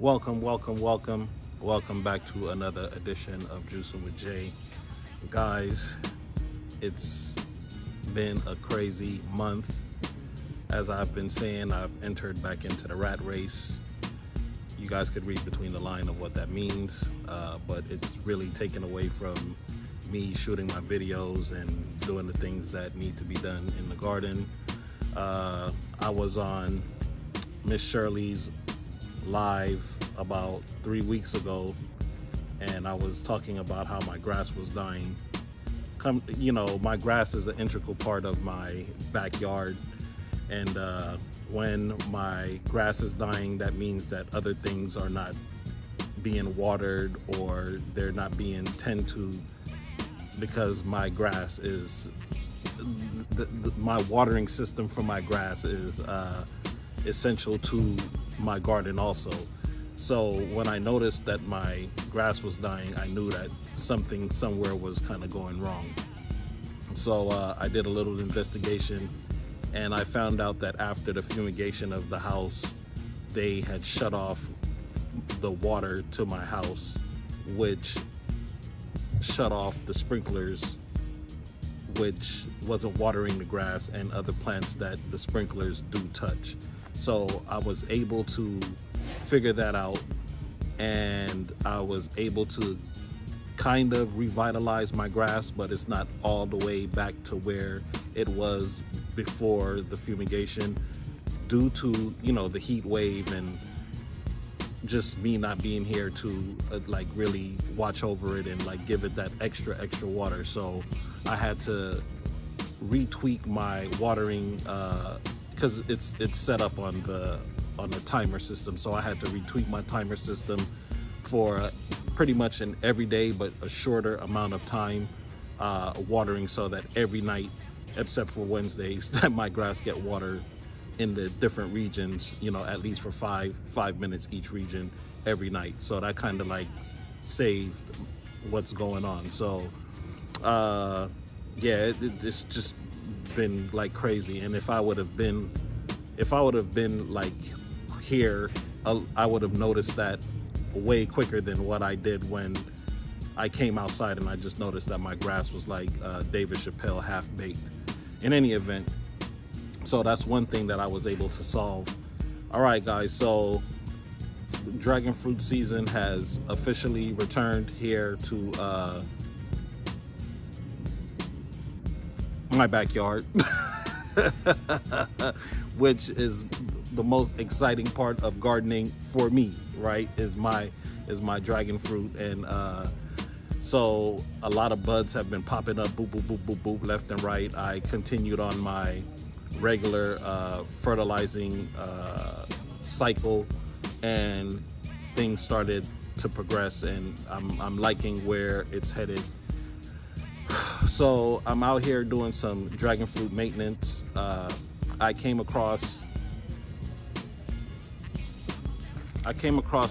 Welcome back to another edition of Juicing with Jay. Guys, it's been a crazy month. As I've been saying, I've entered back into the rat race. You guys could read between the line of what that means, but it's really taken away from me shooting my videos and doing the things that need to be done in the garden. I was on Miss Shirley's live about 3 weeks ago, and I was talking about how my grass was dying. My grass is an integral part of my backyard, and when my grass is dying, that means that other things are not being watered or they're not being tended to, because my grass is my watering system for my grass is essential to my garden also. So when I noticed that my grass was dying, I knew that something somewhere was kind of going wrong. So I did a little investigation, and I found out that after the fumigation of the house, they had shut off the water to my house, which shut off the sprinklers, which wasn't watering the grass and other plants that the sprinklers do touch. So I was able to figure that out, and I was able to kind of revitalize my grass, but it's not all the way back to where it was before the fumigation, due to the heat wave and just me not being here to really watch over it and give it that extra water. So I had to retweak my watering because it's set up on the timer system. So I had to retweak my timer system for pretty much an everyday but a shorter amount of time watering, so that every night except for Wednesdays that my grass get watered in the different regions, at least for five minutes each region every night. So that kind of saved what's going on. So yeah, it's just been crazy. And if I would have been here, I would have noticed that way quicker than what I did when I came outside, and I just noticed that my grass was like David Chappelle half-baked. In any event, so that's one thing that I was able to solve. All right, guys, so dragon fruit season has officially returned here to my backyard, which is the most exciting part of gardening for me, right? Is my dragon fruit. And so a lot of buds have been popping up, boop, boop, boop, boop, boop, left and right. I continued on my regular fertilizing cycle, and things started to progress, and I'm liking where it's headed. So I'm out here doing some dragon fruit maintenance. I came across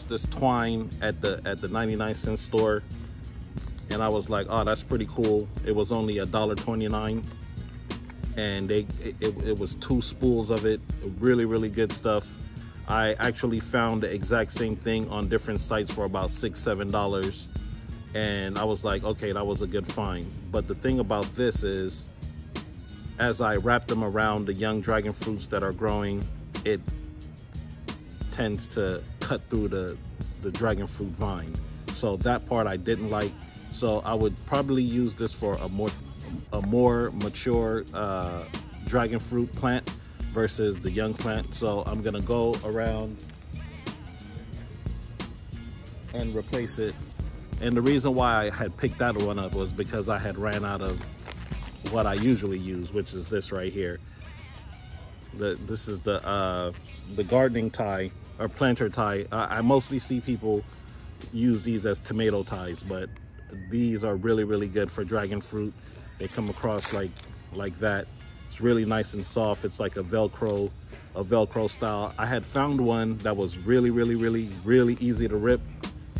this twine at the 99-cent store, and I was like, oh, that's pretty cool. It was only $1.29, and it was 2 spools of it. Really good stuff. I actually found the exact same thing on different sites for about $6-7, and I was like, okay, that was a good find. But the thing about this is, as I wrap them around the young dragon fruits that are growing, it tends to cut through the dragon fruit vine. So that part I didn't like. So I would probably use this for a more mature dragon fruit plant versus the young plant. So I'm gonna go around and replace it. And the reason why I had picked that one up was because I had ran out of what I usually use, which is this right here. This is the gardening tie or planter tie. I mostly see people use these as tomato ties, but these are really good for dragon fruit. They come across like that. It's really nice and soft. It's like a Velcro style. I had found one that was really easy to rip.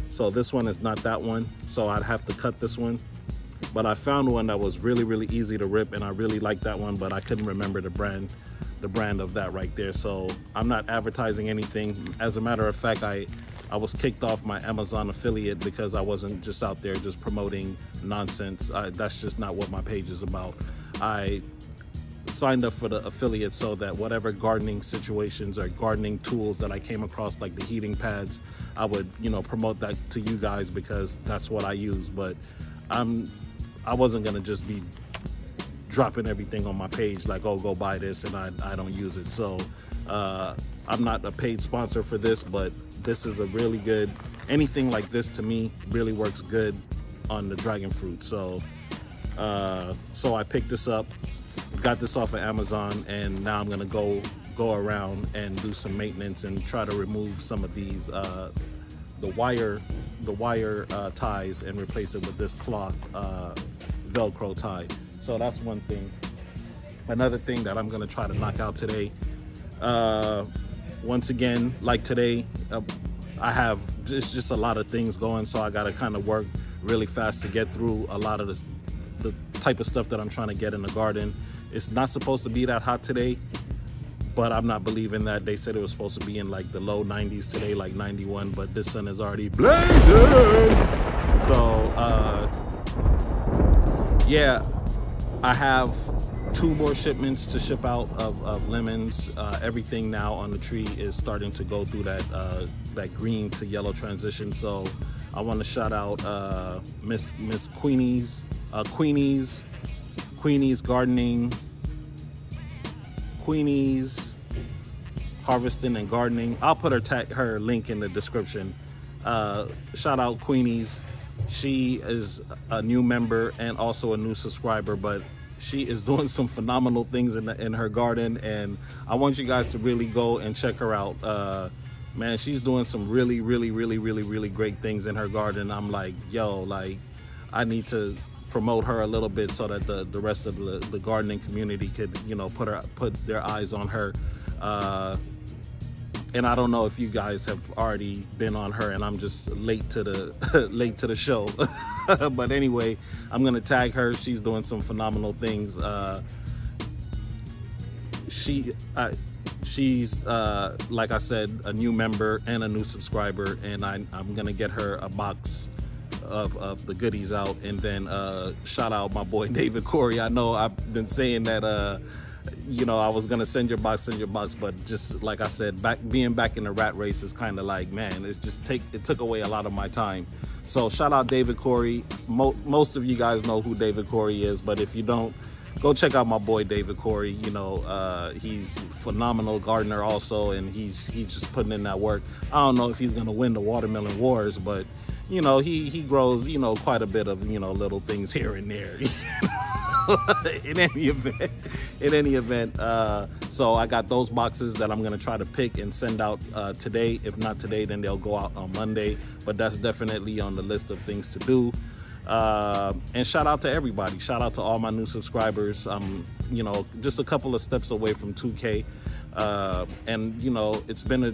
So this one is not that one. So I'd have to cut this one. but I found one that was really easy to rip, and I really liked that one, but I couldn't remember the brand of that right there. So I'm not advertising anything. As a matter of fact, I was kicked off my Amazon affiliate because I wasn't just out there just promoting nonsense. That's just not what my page is about. I signed up for the affiliate so that whatever gardening situations or gardening tools that I came across, like the heating pads, I would, you know, promote that to you guys because that's what I use. But I wasn't gonna just be dropping everything on my page like, oh, go buy this, and I don't use it. So I'm not a paid sponsor for this, but this is a really good, anything like this to me really works good on the Dragonfruit. So so I picked this up, got this off of Amazon, and now I'm gonna go around and do some maintenance and try to remove some of these the wire ties and replace it with this cloth Velcro tie. So that's one thing. Another thing that I'm gonna try to knock out today, once again, like today, I have just a lot of things going, so I gotta kind of work really fast to get through a lot of the type of stuff that I'm trying to get in the garden. It's not supposed to be that hot today, but I'm not believing that. They said it was supposed to be in like the low 90s today, like 91, but this sun is already blazing. So yeah, I have 2 more shipments to ship out of lemons. Everything now on the tree is starting to go through that green to yellow transition. So I want to shout out Miss Queenie's Gardening, Queenie's Harvesting and Gardening. I'll put her link in the description. Shout out Queenie's. She is a new member and also a new subscriber, but she is doing some phenomenal things in her garden, and I want you guys to really go and check her out. Man, she's doing some really great things in her garden. I'm like, yo, like, I need to promote her a little bit so that the rest of the gardening community could, you know, put their eyes on her. And I don't know if you guys have already been on her, and I'm just late to the show. But anyway, I'm gonna tag her. She's doing some phenomenal things. She's like I said, a new member and a new subscriber, and I'm gonna get her a box of the goodies out. And then shout out my boy David Corey. I know I've been saying that you know, I was gonna send your box, but just like I said, being back in the rat race is kind of like, man, it took away a lot of my time. So shout out David Corey. Most of you guys know who David Corey is, but if you don't, go check out my boy David Corey. You know, he's a phenomenal gardener also, and he's just putting in that work. I don't know if he's gonna win the watermelon wars, but you know, he grows, you know, quite a bit of, you know, little things here and there. In any event, so I got those boxes that I'm gonna try to pick and send out today. If not today, then they'll go out on Monday, but that's definitely on the list of things to do. And shout out to everybody. Shout out to all my new subscribers. You know, just a couple of steps away from 2K, and you know, it's been a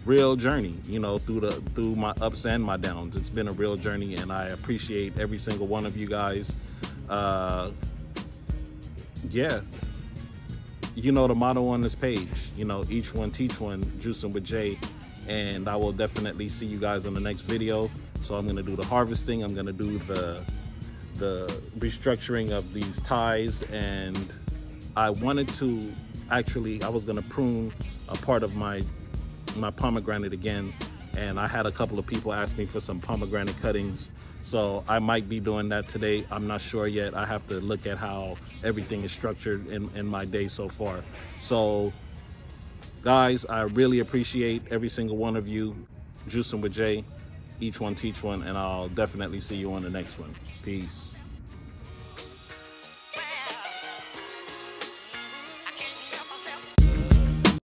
real journey, you know, through my ups and my downs. It's been a real journey, and I appreciate every single one of you guys. Yeah, you know the motto on this page, you know, each one teach one, juicing with Jay. And I will definitely see you guys on the next video. So I'm gonna do the harvesting, I'm gonna do the restructuring of these ties, and I wanted to actually, I was gonna prune a part of my pomegranate again, and I had a couple of people ask me for some pomegranate cuttings. So I might be doing that today. I'm not sure yet. I have to look at how everything is structured in my day so far. So guys, I really appreciate every single one of you. Juicing with Jay, each one teach one, and I'll definitely see you on the next one. Peace.